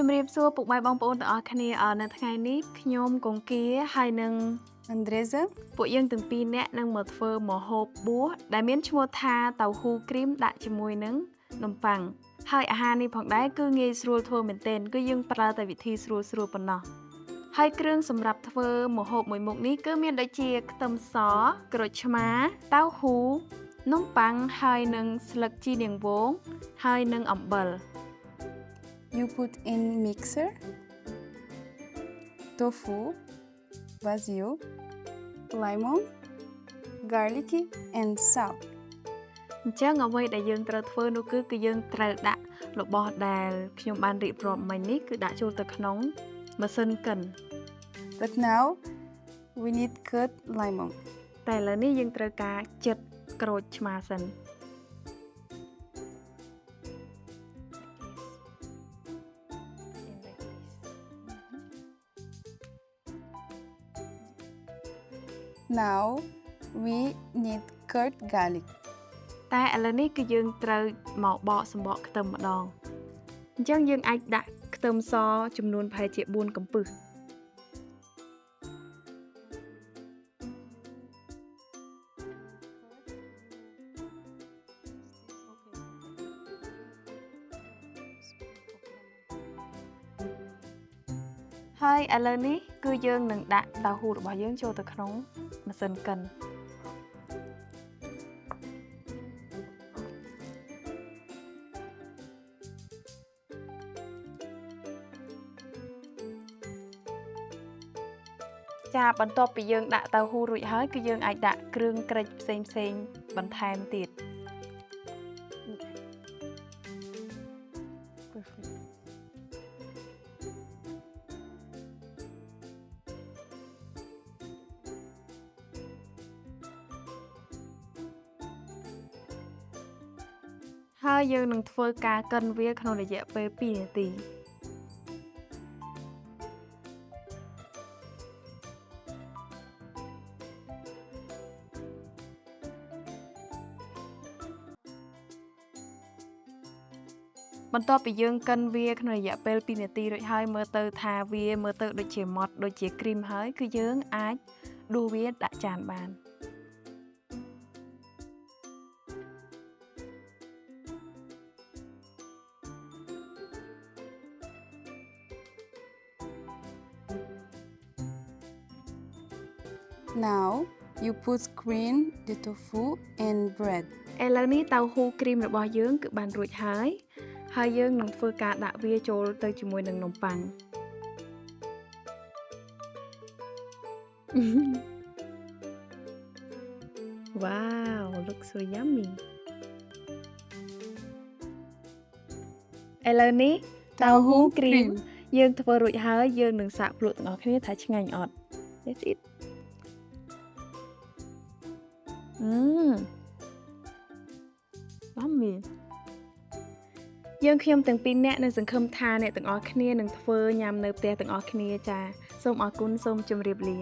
ជំរាបសួរពុកម៉ែបងប្អូនទាំងអស់គ្នានៅថ្ងៃនេះខ្ញុំកងគាហើយនឹង Andresa ពួកយើងទាំងពីរនាក់នឹងមកធ្វើម្ហូបបួសដែលមានឈ្មោះថាតៅហ៊ូគ្រីមដាក់ជាមួយនឹងនំប៉័ងហើយអាហារនេះផងដែរគឺងាយស្រួលធ្វើមែនទែនគឺយើងប្រើតែវិធីស្រួលៗប៉ុណ្ណោះហើយគ្រឿងសម្រាប់ធ្វើម្ហូបមួយមុខនេះគឺមានដូចជាខ្ទឹមសក្រូចឆ្មាតៅហ៊ូនំប៉័ងហើយនឹងស្លឹកជីនាងវងហើយនឹងអំបិល You put in mixer tofu, basil, lemon, garlic and salt. អញ្ចឹងអ្វីដែលយើងត្រូវធ្វើនោះគឺយើងត្រូវដាក់របស់ដែលខ្ញុំបានរៀបរាប់មិញនេះគឺដាក់ចូលទៅក្នុងម៉ាស៊ីនកិន But now we need cut lemon. តែឥឡូវនេះយើងត្រូវការចិតក្រូចឆ្មាសិន Now we need cut garlic. តែឥឡូវនេះគឺយើងត្រូវមកបកសំបកខ្ទឹមម្ដងអញ្ចឹងយើងអាចដាក់ខ្ទឹមសចំនួនប្រហែលជា4កំពឹស ហើយឥឡូវនេះគឺយើងនឹងដាក់តៅហ៊ូរបស់យើងចូលទៅក្នុងម៉ាស៊ីនកិន ចាបន្ទាប់ពីយើងដាក់តៅហ៊ូរួចហើយគឺយើងអាចដាក់គ្រឿងក្រិចផ្សេងៗបន្ថែមទៀត ហើយយើងនឹងធ្វើការកិនវាក្នុងរយៈពេល2នាទី បន្ទាប់ពីយើងកិនវាក្នុងរយៈពេល2នាទីរួចហើយមើលទៅថាវាមើលទៅដូចជាម៉ត់ដូចជាគ្រីមហើយគឺយើងអាចដួសវាដាក់ចានបាន Now you put cream, the tofu and bread. ឥឡូវនេះតៅហ៊ូគ្រីមរបស់យើងគឺបានរួចហើយហើយយើងនឹងធ្វើការដាក់វាចូលទៅជាមួយនឹងនំប៉័ង Wow, looks so yummy ឥឡូវនេះតៅហ៊ូគ្រីមយើងធ្វើរួចហើយយើងនឹងសាកភ្លក់ទាំងអស់គ្នាថាឆ្ងាញ់អត់ Let's eat Yummy យើងខ្ញុំទាំងពីរនាក់នឹងសង្ឃឹមថាអ្នកទាំងអស់គ្នានឹងធ្វើញ៉ាំនៅផ្ទះទាំងអស់គ្នាចាសូមអរគុណសូមជម្រាបលា